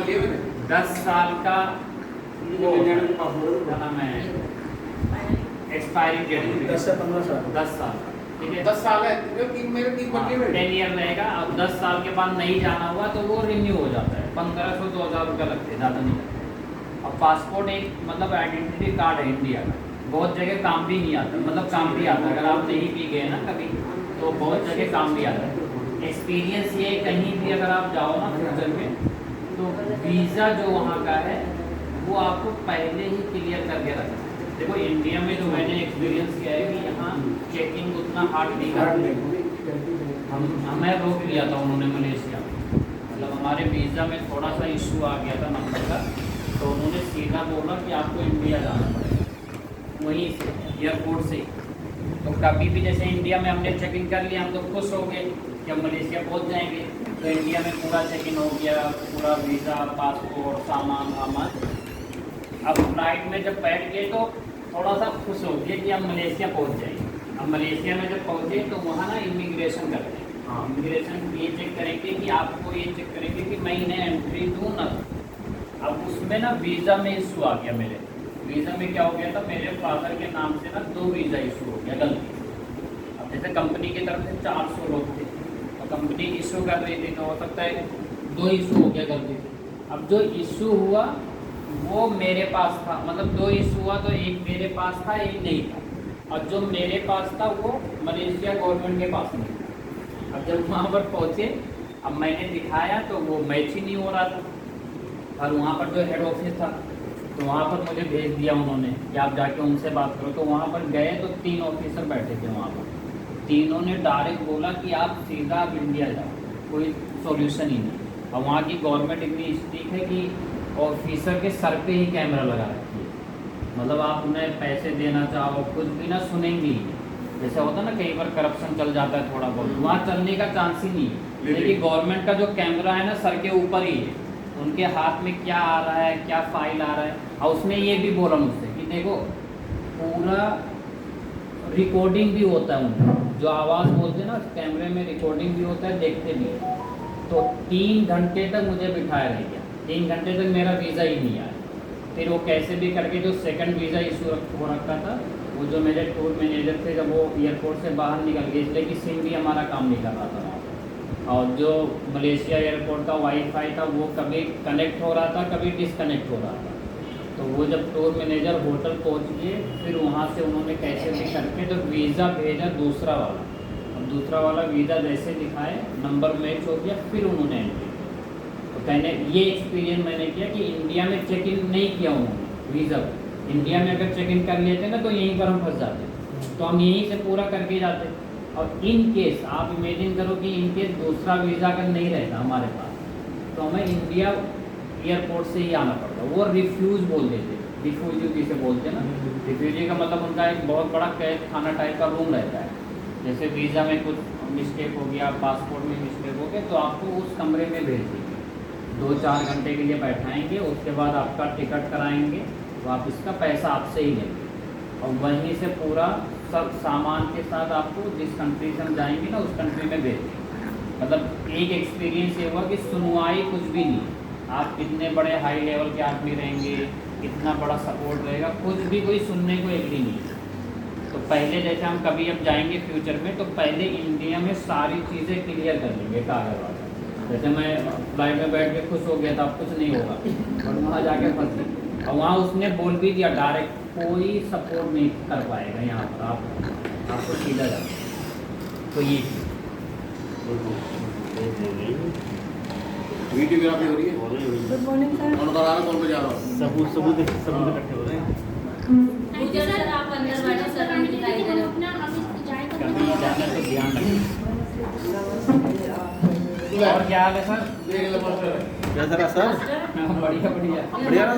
लिए मैंने 10 साल का वो क्या नाम है एक्सपायरी डेट 10 से 15 साल 10 साल ठीक है 10 साल है जो 3 महीने 3 बन लिए मैंने 10 ईयर रहेगा। अब 10 साल के बाद नहीं जाना हुआ तो वो रिन्यू हो जाता है 1500-2000 रुपये लगते हैं, ज़्यादा नहीं लगते। अब पासपोर्ट एक मतलब आइडेंटिटी कार्ड है इंडिया का, बहुत जगह काम भी नहीं आता, मतलब काम भी आता है अगर आप नहीं भी गए ना कभी तो बहुत जगह काम भी आता है। एक्सपीरियंस ये कहीं भी अगर आप जाओ ना फ्यूचर में तो वीज़ा जो वहाँ का है वो आपको पहले ही क्लियर करके रखना है। देखो इंडिया में जो मैंने एक्सपीरियंस किया है कि यहाँ चेकिंग उतना हार्ड नहीं करते। हमें रोक लिया था उन्होंने मलेशिया में, मतलब हमारे वीज़ा में थोड़ा सा इशू आ गया था नंबर का, तो उन्होंने सीधा बोला कि आपको इंडिया जाना पड़ेगा वहीं से एयरपोर्ट से। तो कभी भी जैसे इंडिया में हमने चेकिंग कर लिया हम तो खुश हो गए कि हम मलेशिया पहुँच जाएंगे, तो इंडिया में पूरा चेकिंग हो गया, पूरा वीज़ा पासपोर्ट सामान वामान। अब फ्लाइट में जब बैठ गए तो थोड़ा सा खुश हो गए कि हम मलेशिया पहुंच जाएंगे। अब मलेशिया में जब पहुंचे तो वहाँ ना इमिग्रेशन करते हैं, इमिग्रेशन ये चेक करेंगे कि आपको ये चेक करेंगे कि मैं इन्हें एंट्री दूँ ना। अब उसमें ना वीज़ा में इशू आ गया मेरे, वीज़ा में क्या हो गया था मेरे फादर के नाम से ना 2 वीज़ा इशू हो गया गलती से। अब जैसे कंपनी की तरफ से 400 लोग थे तो कंपनी इशू कर रही थी तो हो सकता है 2 इशू हो गया गलती से। अब जो इशू हुआ वो मेरे पास था, मतलब 2 इशू हुआ तो एक मेरे पास था एक नहीं था, और जो मेरे पास था वो मलेशिया गवर्नमेंट के पास नहीं था। अब जब वहाँ पर पहुँचे अब मैंने दिखाया तो वो मैच ही नहीं हो रहा था, और वहाँ पर जो हेड ऑफिस था तो वहाँ पर मुझे भेज दिया उन्होंने कि आप जाके उनसे बात करो। तो वहाँ पर गए तो 3 ऑफिसर बैठे थे वहाँ पर, तीनों ने डायरेक्ट बोला कि आप सीधा आप इंडिया जाओ, कोई सॉल्यूशन ही नहीं। और वहाँ की गवर्नमेंट इतनी स्ट्रिक्ट है कि ऑफिसर के सर पे ही कैमरा लगा रखी है, मतलब आप उन्हें पैसे देना चाहो कुछ भी ना सुनेंगी। जैसे होता है ना कई बार करप्शन चल जाता है थोड़ा बहुत, वहाँ चलने का चांस ही नहीं है। लेकिन गवर्नमेंट का जो कैमरा है ना सर के ऊपर ही है, उनके हाथ में क्या आ रहा है क्या फाइल आ रहा है। और उसने ये भी बोला मुझसे कि देखो पूरा रिकॉर्डिंग भी होता है, उनका जो आवाज़ बोलते हैं ना कैमरे में रिकॉर्डिंग भी होता है, देखते भी हैं। तो 3 घंटे तक मुझे बिठाया रह गया, 3 घंटे तक मेरा वीज़ा ही नहीं आया। फिर वो कैसे भी करके जो सेकंड वीज़ा इशू हो रखा था वो जो मेरे टूर मैनेजर थे जब वो एयरपोर्ट से बाहर निकल गए, इसलिए कि सिम भी हमारा काम नहीं कर रहा था वहाँ पर। और जो मलेशिया एयरपोर्ट का वाईफाई था वो कभी कनेक्ट हो रहा था कभी डिसकनेक्ट हो रहा था। तो वो जब टूर मैनेजर होटल पहुँच गए फिर वहाँ से उन्होंने कैसे भी करके तो वीज़ा भेजा दूसरा वाला। अब दूसरा वाला वीज़ा जैसे दिखाए नंबर मैच हो गया, फिर उन्होंने एंट्री। तो कहने ये एक्सपीरियंस मैंने किया कि इंडिया में चेक इन नहीं किया उन्होंने वीज़ा को। इंडिया में अगर चेक इन कर लेते ना तो यहीं पर हम फंस जाते, तो हम यहीं से पूरा करके जाते। और इन केस आप इमेजिन करो कि इन केस दूसरा वीज़ा अगर नहीं रहता हमारे पास तो हमें इंडिया एयरपोर्ट से ही आना पड़ता। वो रिफ्यूज़ बोल देते, रिफ्यूजी जिसे बोलते हैं ना, रिफ्यूजी का मतलब उनका एक बहुत बड़ा कैद खाना टाइप का रूम रहता है। जैसे वीज़ा में कुछ मिस्टेक हो गया, पासपोर्ट में मिस्टेक हो गया तो आपको उस कमरे में भेज देंगे, 2-4 घंटे के लिए बैठाएंगे, उसके बाद आपका टिकट कराएंगे, वापस का पैसा आपसे ही लेंगे और वहीं से पूरा सब सामान के साथ आपको जिस कंट्री से हम जाएंगे ना उस कंट्री में भेज देंगे। मतलब एक एक्सपीरियंस ये हुआ कि सुनवाई कुछ भी नहीं, आप कितने बड़े हाई लेवल के आदमी रहेंगे, कितना बड़ा सपोर्ट रहेगा, कुछ भी कोई सुनने को एग्री नहीं है। तो पहले जैसे हम कभी अब जाएंगे फ्यूचर में तो पहले इंडिया में सारी चीज़ें क्लियर कर लेंगे कागज वाला। जैसे मैं फ्लाइट में बैठ के खुश हो गया था, अब कुछ नहीं होगा, और वहाँ जाके फंस गए। और वहाँ उसने बोल भी दिया डायरेक्ट कोई सपोर्ट नहीं कर पाएगा यहाँ पर, आपको सीधा जाना। तो ये वीडियोग्राफी हो रही है। Good morning sir. कौन बता रहा है कौन पे जा रहा है? सबूत इकट्ठे हो रहे हैं। मुझे सर आप अंदर बैठे सर हमें दिखाई दे रहा जाना तो ध्यान रखें। और क्या हाल है सर? देख ले मास्टर। क्या जरा सर बढ़िया बढ़िया बढ़िया रहा।